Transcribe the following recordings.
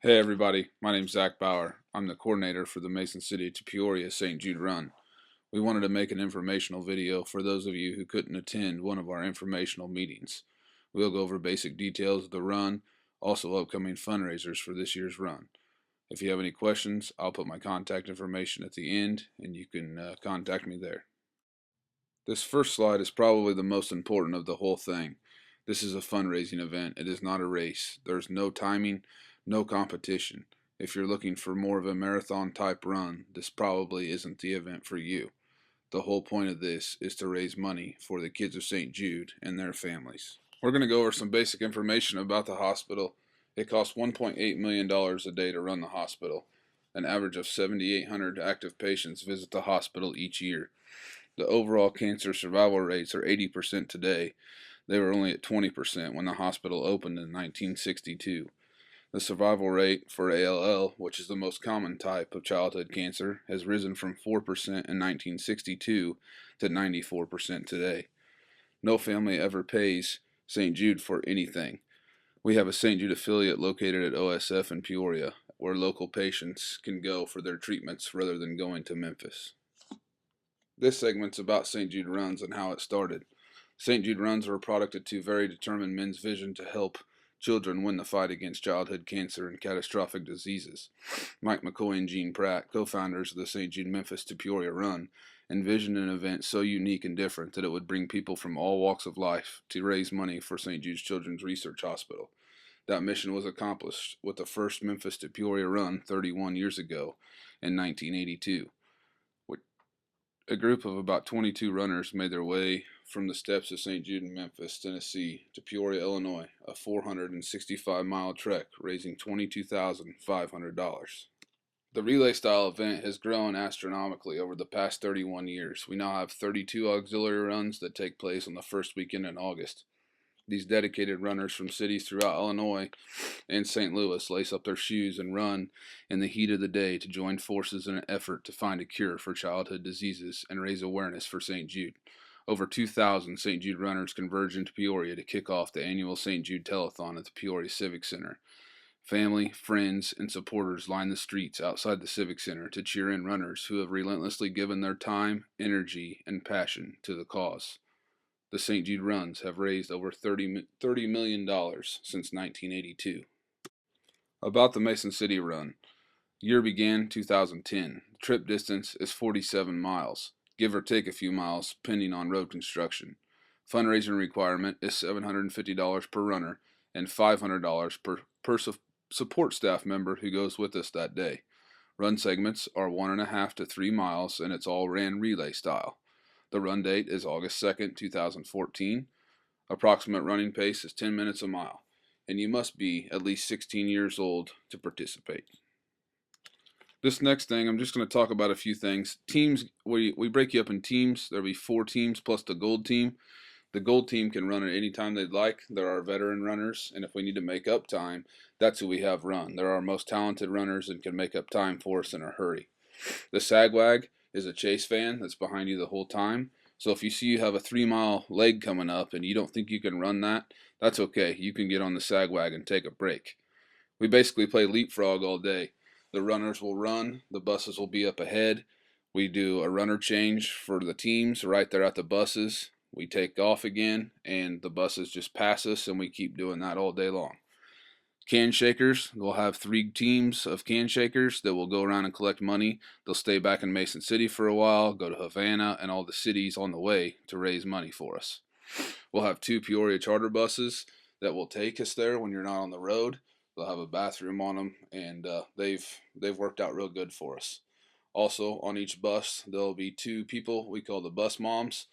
Hey everybody, my name's Zach Bauer. I'm the coordinator for the Mason City to Peoria St. Jude Run. We wanted to make an informational video for those of you who couldn't attend one of our informational meetings. We'll go over basic details of the run, also upcoming fundraisers for this year's run. If you have any questions, I'll put my contact information at the end and you can contact me there. This first slide is probably the most important of the whole thing. This is a fundraising event. It is not a race. There's no timing, no competition. If you're looking for more of a marathon type run, this probably isn't the event for you. The whole point of this is to raise money for the kids of St. Jude and their families. We're going to go over some basic information about the hospital. It costs $1.8 million a day to run the hospital. An average of 7,800 active patients visit the hospital each year. The overall cancer survival rates are 80% today. They were only at 20% when the hospital opened in 1962. The survival rate for ALL, which is the most common type of childhood cancer, has risen from 4% in 1962 to 94% today. No family ever pays St. Jude for anything. We have a St. Jude affiliate located at OSF in Peoria, where local patients can go for their treatments rather than going to Memphis. This segment's about St. Jude Runs and how it started. St. Jude Runs are a product of two very determined men's vision to help children win the fight against childhood cancer and catastrophic diseases. Mike McCoy and Gene Pratt, co-founders of the St. Jude Memphis to Peoria Run, envisioned an event so unique and different that it would bring people from all walks of life to raise money for St. Jude's Children's Research Hospital. That mission was accomplished with the first Memphis to Peoria Run 31 years ago in 1982. A group of about 22 runners made their way from the steps of St. Jude in Memphis, Tennessee to Peoria, Illinois, a 465-mile trek, raising $22,500. The relay style event has grown astronomically over the past 31 years. We now have 32 auxiliary runs that take place on the first weekend in August. These dedicated runners from cities throughout Illinois and St. Louis lace up their shoes and run in the heat of the day to join forces in an effort to find a cure for childhood diseases and raise awareness for St. Jude. Over 2,000 St. Jude runners converge into Peoria to kick off the annual St. Jude Telethon at the Peoria Civic Center. Family, friends, and supporters line the streets outside the Civic Center to cheer in runners who have relentlessly given their time, energy, and passion to the cause. The St. Jude Runs have raised over $30 million since 1982. About the Mason City Run. Year began 2010. The trip distance is 47 miles, give or take a few miles, pending on road construction. Fundraising requirement is $750 per runner and $500 per support staff member who goes with us that day. Run segments are 1.5 to 3 miles, and it's all ran relay style. The run date is August 2nd, 2014. Approximate running pace is 10 minutes a mile, and you must be at least 16 years old to participate. This next thing, I'm just going to talk about a few things. Teams, we break you up in teams. There'll be 4 teams plus the gold team. The gold team can run at any time they'd like. They're our veteran runners, and if we need to make up time, that's who we have run. They're our most talented runners and can make up time for us in a hurry. The Sagwag is a chase van that's behind you the whole time. So if you see you have a 3-mile leg coming up and you don't think you can run that, that's okay. You can get on the Sagwag and take a break. We basically play leapfrog all day. The runners will run, the buses will be up ahead. We do a runner change for the teams right there at the buses. We take off again, and the buses just pass us, and we keep doing that all day long. Can shakers, we'll have 3 teams of can shakers that will go around and collect money. They'll stay back in Mason City for a while, go to Havana and all the cities on the way to raise money for us. We'll have 2 Peoria charter buses that will take us there when you're not on the road. They'll have a bathroom on them, and they've worked out real good for us. Also, on each bus, there'll be 2 people we call the bus moms.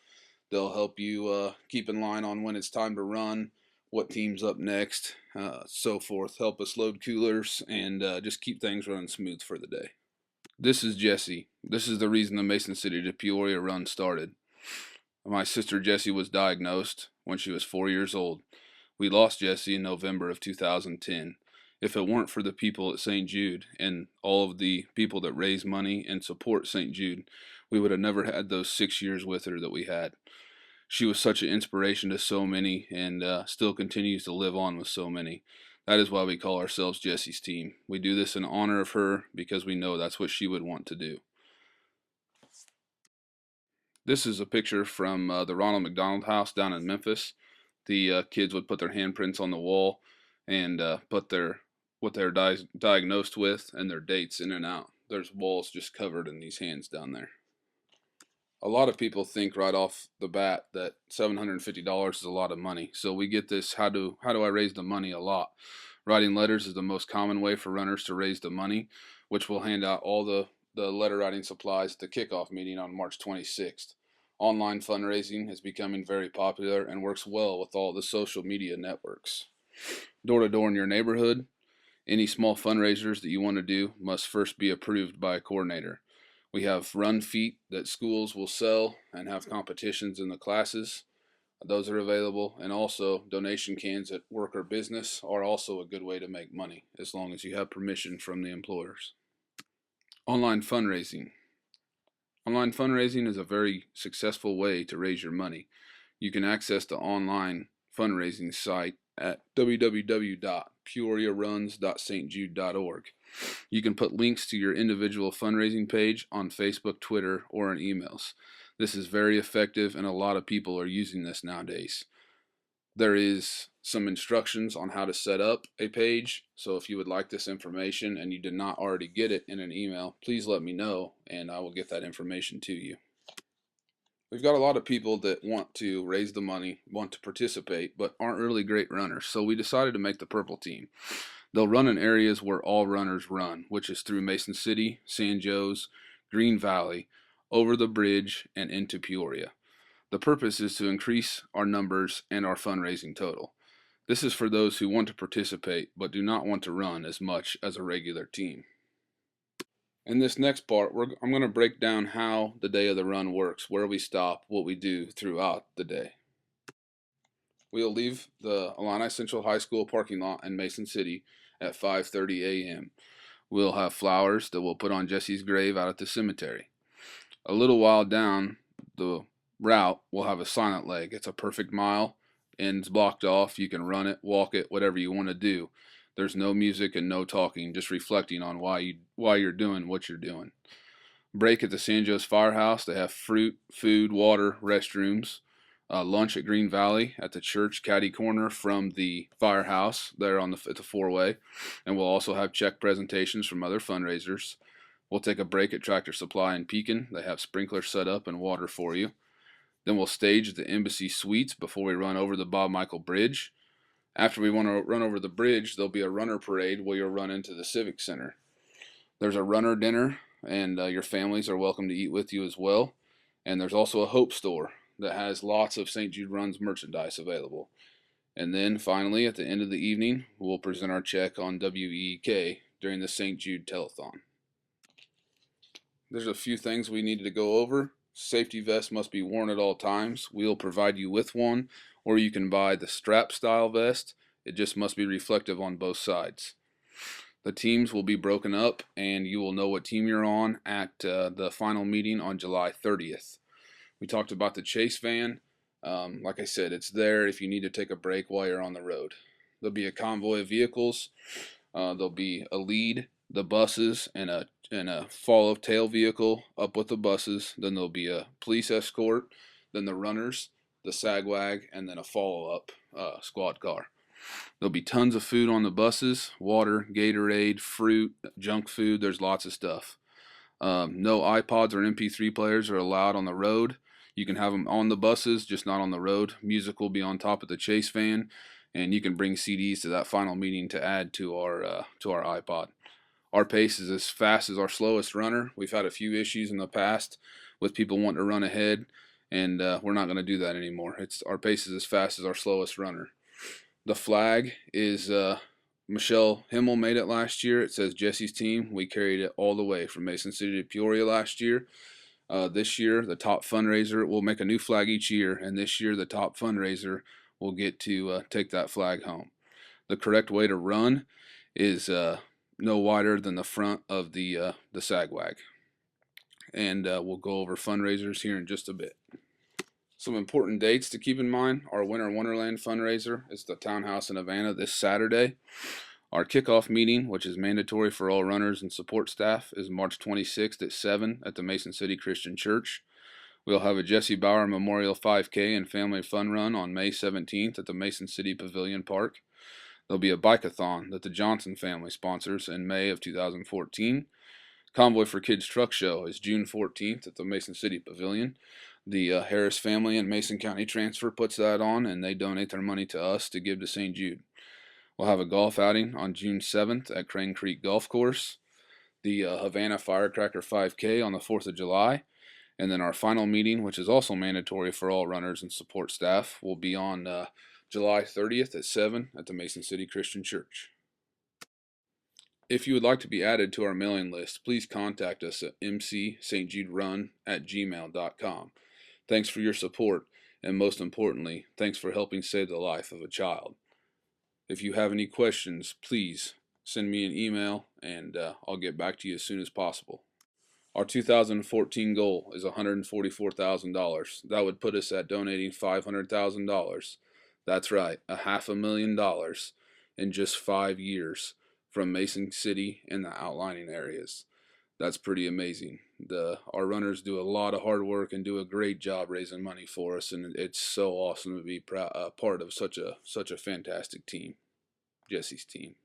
They'll help you keep in line on when it's time to run, what team's up next, so forth. Help us load coolers and just keep things running smooth for the day. This is Jesse. This is the reason the Mason City to Peoria run started. My sister Jessie was diagnosed when she was 4 years old. We lost Jessie in November of 2010. If it weren't for the people at St. Jude and all of the people that raise money and support St. Jude, we would have never had those 6 years with her that we had. She was such an inspiration to so many and still continues to live on with so many. That is why we call ourselves Jesse's team. We do this in honor of her because we know that's what she would want to do. This is a picture from the Ronald McDonald House down in Memphis. The kids would put their handprints on the wall and put what they're diagnosed with and their dates in and out. There's walls just covered in these hands down there. A lot of people think right off the bat that $750 is a lot of money. So we get this, how do I raise the money, a lot. Writing letters is the most common way for runners to raise the money, which we'll hand out all the letter writing supplies at the kickoff meeting on March 26th. Online fundraising is becoming very popular and works well with all the social media networks. Door to door in your neighborhood, any small fundraisers that you want to do must first be approved by a coordinator. We have run feet that schools will sell and have competitions in the classes. Those are available, and also donation cans at work or business are also a good way to make money, as long as you have permission from the employers. Online fundraising. Online fundraising is a very successful way to raise your money. You can access the online fundraising site at www.peoriaruns.stjude.org. You can put links to your individual fundraising page on Facebook, Twitter, or in emails. This is very effective, and a lot of people are using this nowadays. There is some instructions on how to set up a page, so if you would like this information and you did not already get it in an email, please let me know and I will get that information to you. We've got a lot of people that want to raise the money, want to participate, but aren't really great runners, so we decided to make the purple team. They'll run in areas where all runners run, which is through Mason City, San Jose, Green Valley, over the bridge, and into Peoria. The purpose is to increase our numbers and our fundraising total. This is for those who want to participate but do not want to run as much as a regular team. In this next part, I'm going to break down how the day of the run works, where we stop, what we do throughout the day. We'll leave the Illini Central High School parking lot in Mason City at 5:30 a.m. We'll have flowers that we'll put on Jesse's grave out at the cemetery. A little while down the route, we'll have a silent leg. It's a perfect mile, ends blocked off. You can run it, walk it, whatever you want to do. There's no music and no talking, just reflecting on why you're doing what you're doing. Break at the San Jose Firehouse. They have fruit, food, water, restrooms. Lunch at Green Valley at the church caddy corner from the firehouse there at the four-way. And we'll also have check presentations from other fundraisers. We'll take a break at Tractor Supply in Pekin. They have sprinklers set up and water for you. Then we'll stage at the Embassy Suites before we run over the Bob Michael Bridge. After we want to run over the bridge, there'll be a runner parade where you'll run into the Civic Center. There's a runner dinner, and your families are welcome to eat with you as well. And there's also a Hope store that has lots of St. Jude Runs merchandise available. And then finally, at the end of the evening, we'll present our check on WEEK during the St. Jude Telethon. There's a few things we needed to go over. Safety vest must be worn at all times. We'll provide you with one, or you can buy the strap style vest. It just must be reflective on both sides. The teams will be broken up, and you will know what team you're on at the final meeting on July 30th. We talked about the chase van. Like I said, it's there if you need to take a break while you're on the road. There'll be a convoy of vehicles. There'll be a lead, the buses, and a follow tail vehicle up with the buses. Then there'll be a police escort, then the runners, the sagwag, and then a follow-up squad car. There'll be tons of food on the buses: water, Gatorade, fruit, junk food. There's lots of stuff. No iPods or MP3 players are allowed on the road. You can have them on the buses, just not on the road. Music will be on top of the chase van, and you can bring CDs to that final meeting to add to our iPod. Our pace is as fast as our slowest runner. We've had a few issues in the past with people wanting to run ahead, and we're not going to do that anymore. Our pace is as fast as our slowest runner. The flag is Michelle Himmel made it last year. It says Jesse's team. We carried it all the way from Mason City to Peoria last year. This year, the top fundraiser will make a new flag each year, and this year the top fundraiser will get to take that flag home. The correct way to run is no wider than the front of the sagwag. And we'll go over fundraisers here in just a bit. Some important dates to keep in mind: our Winter Wonderland fundraiser is the Townhouse in Havana this Saturday. Our kickoff meeting, which is mandatory for all runners and support staff, is March 26th at 7 at the Mason City Christian Church. We'll have a Jesse Bauer Memorial 5K and Family Fun Run on May 17th at the Mason City Pavilion Park. There'll be a bike-a-thon that the Johnson family sponsors in May of 2014. Convoy for Kids Truck Show is June 14th at the Mason City Pavilion. The Harris family and Mason County Transfer puts that on, and they donate their money to us to give to St. Jude. We'll have a golf outing on June 7th at Crane Creek Golf Course. The Havana Firecracker 5K on the 4th of July. And then our final meeting, which is also mandatory for all runners and support staff, will be on July 30th at 7 at the Mason City Christian Church. If you would like to be added to our mailing list, please contact us at mcstjuderun@gmail.com. Thanks for your support, and most importantly, thanks for helping save the life of a child. If you have any questions, please send me an email, and I'll get back to you as soon as possible. Our 2014 goal is $144,000. That would put us at donating $500,000. That's right, $500,000 in just 5 years from Mason City and the outlining areas. That's pretty amazing. Our runners do a lot of hard work and do a great job raising money for us, and it's so awesome to be part of such a fantastic team, Jesse's team.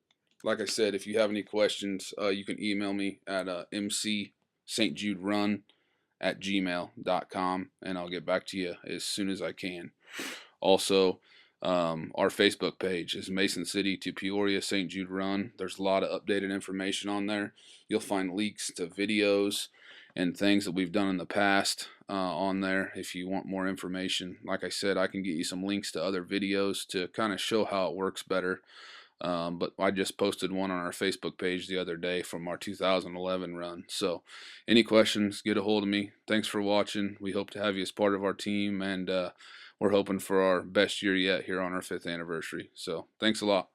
Like I said, if you have any questions, you can email me at mcstjuderun@gmail.com, and I'll get back to you as soon as I can. Also, our Facebook page is Mason City to Peoria St. Jude Run. There's a lot of updated information on there. You'll find links to videos and things that we've done in the past on there if you want more information. Like I said, I can get you some links to other videos to kind of show how it works better. But I just posted one on our Facebook page the other day from our 2011 run. So any questions, get a hold of me. Thanks for watching. We hope to have you as part of our team, and we're hoping for our best year yet here on our 5th anniversary. So thanks a lot.